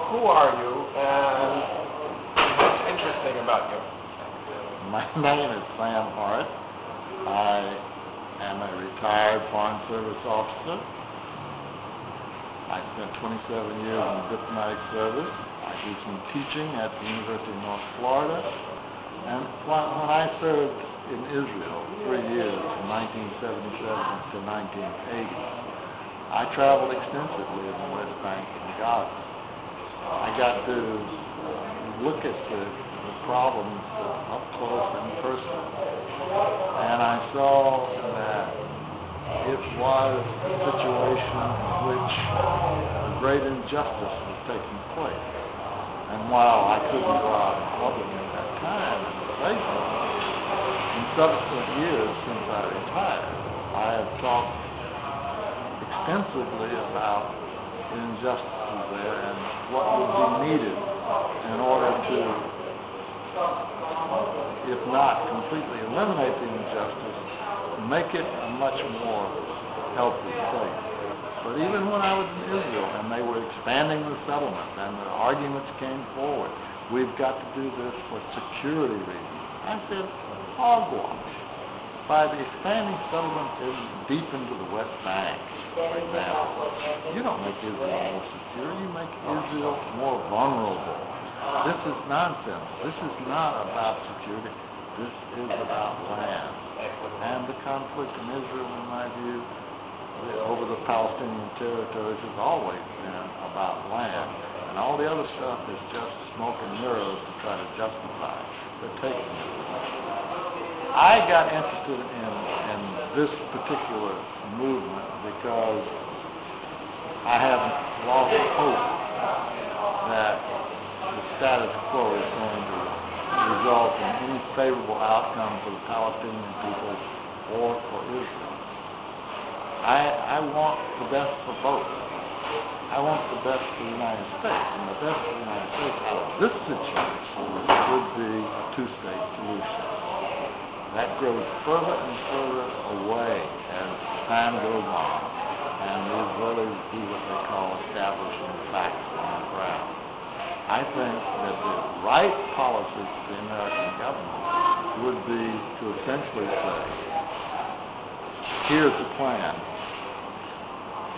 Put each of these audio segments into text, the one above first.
Who are you and what's interesting about you? My name is Sam Hart. I am a retired Foreign Service officer. I spent 27 years in the diplomatic service. I do some teaching at the University of North Florida. And when I served in Israel 3 years, from 1977 to 1980, I traveled extensively in the West Bank and Gaza. I got to look at the problems up close and personal. And I saw that it was a situation in which a great injustice was taking place. And while I couldn't go out in public at that time and say something, in subsequent years since I retired, I have talked extensively about the injustices there and what would be needed in order to, if not completely eliminate the injustice, make it a much more healthy place. But even when I was in Israel and they were expanding the settlement and the arguments came forward, we've got to do this for security reasons, I said, hogwash. By the expanding settlement deep into the West Bank, for example, you don't make Israel more secure, you make Israel more vulnerable. This is nonsense. This is not about security. This is about land. And the conflict in Israel, in my view, over the Palestinian territories has always been about land. And all the other stuff is just smoke and mirrors to try to justify the taking of it. I got interested in this particular movement because I haven't lost hope that the status quo is going to result in any favorable outcome for the Palestinian people or for Israel. I want the best for both. I want the best for the United States, and the best for the United States out of this situation would be a two-state solution. That grows further and further away as time goes on, and the Israelis do what they call establishing facts on the ground. I think that the right policy for the American government would be to essentially say, here's the plan.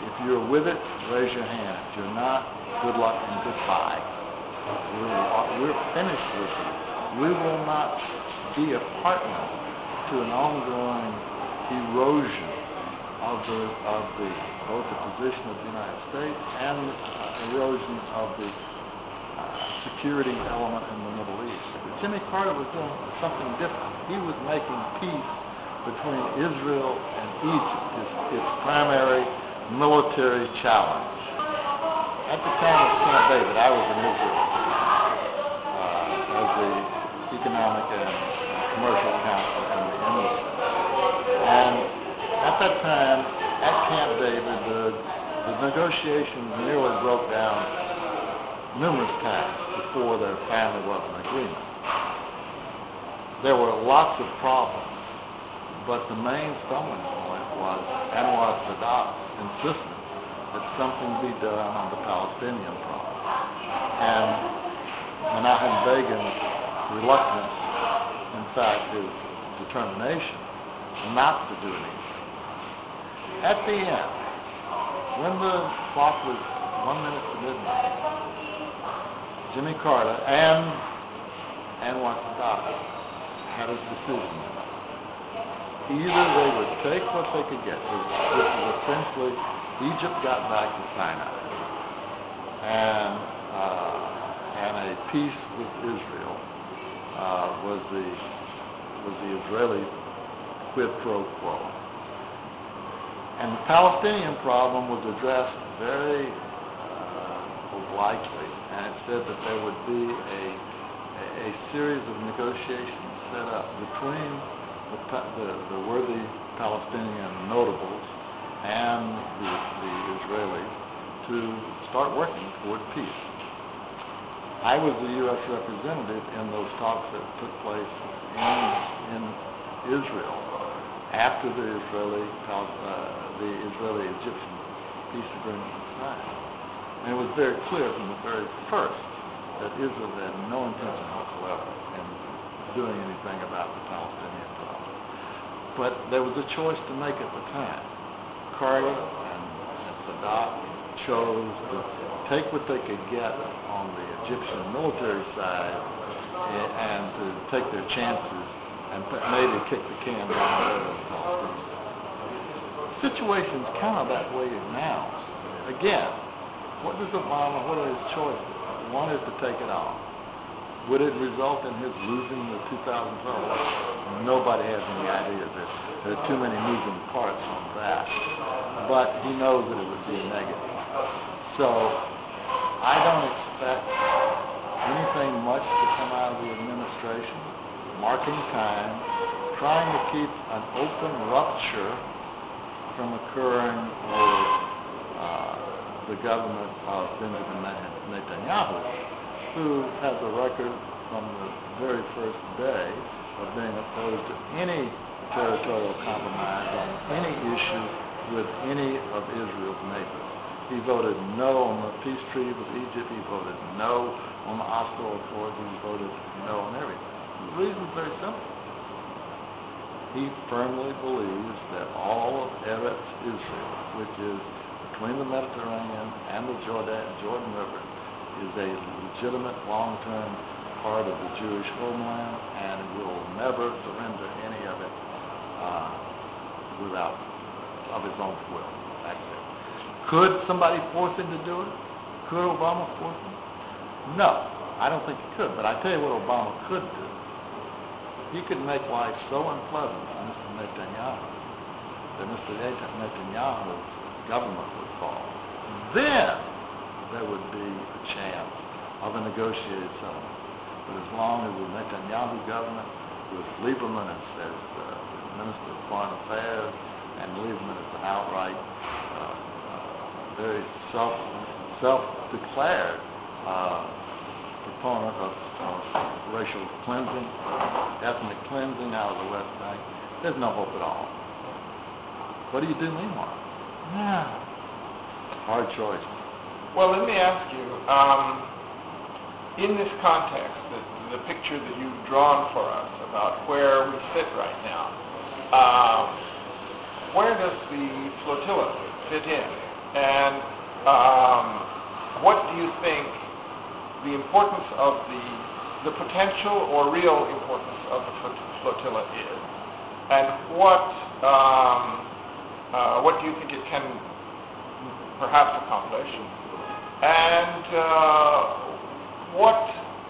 If you're with it, raise your hand. If you're not, good luck and goodbye. We're finished with it. We will not be a partner to an ongoing erosion of both the position of the United States and erosion of the security element in the Middle East. Jimmy Carter was doing something different. He was making peace between Israel and Egypt, its primary military challenge. At the time of Camp David, I was in Israel as the economic and commercial counsel in the embassy. And at that time, at Camp David, the negotiations nearly broke down numerous times before there finally was an agreement. There were lots of problems, but the main stumbling point was Anwar Sadat's insistence that something be done on the Palestinian problem, and Menachem Begin's reluctance, in fact his determination not to do anything. At the end, when the clock was 1 minute to midnight, Jimmy Carter and Anwar Sadat had his decision. Either they would take what they could get, which was essentially Egypt got back to Sinai, and a peace with Israel was the Israeli quid pro quo. And the Palestinian problem was addressed very obliquely, and it said that there would be a series of negotiations set up between the worthy Palestinian notables and the Israelis to start working toward peace. I was the U.S. representative in those talks that took place in Israel after the Israeli-Egyptian peace agreement was signed. And it was very clear from the very first that Israel had no intention whatsoever in doing anything about the Palestinian problem. But there was a choice to make at the time. Carter and Sadat chose to take what they could get on the Egyptian military side and to take their chances and maybe kick the can down the road of the Palestinians. The situation's kind of that way now. Again, what are his choices? One is to take it off. Would it result in his losing the 2012 election? Nobody has any idea. There are too many moving parts on that. But he knows that it would be a negative. So I don't expect anything much to come out of the administration, marking time, trying to keep an open rupture from occurring with the government of Benjamin Netanyahu, who has a record from the very first day of being opposed to any territorial compromise on any issue with any of Israel's neighbors. He voted no on the peace treaty with Egypt. He voted no on the Oslo Accord. He voted no on everything. The reason is very simple. He firmly believes that all of Eretz Israel, which is between the Mediterranean and the Jordan River, is a legitimate long-term part of the Jewish homeland and will never surrender any of it of his own will. That's it. Could somebody force him to do it? Could Obama force him? No, I don't think he could. But I tell you what Obama could do. He could make life so unpleasant for Mr. Netanyahu that Mr. Netanyahu's government would fall. Then there would be a chance of a negotiated settlement. But as long as the Netanyahu government, with Lieberman as Minister of Foreign Affairs, and Lieberman as an outright, very self-declared proponent of racial cleansing, ethnic cleansing out of the West Bank, there's no hope at all. What do you do meanwhile? Hard choice. Well, let me ask you, in this context, the picture that you've drawn for us about where we sit right now, where does the flotilla fit in? And what do you think the importance of the potential or real importance of the flotilla is? And what do you think it can perhaps accomplish? And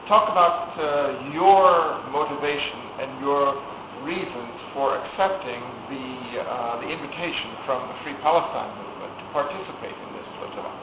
talk about your motivation and your reasons for accepting the invitation from the Free Palestine movement to participate in this flotilla.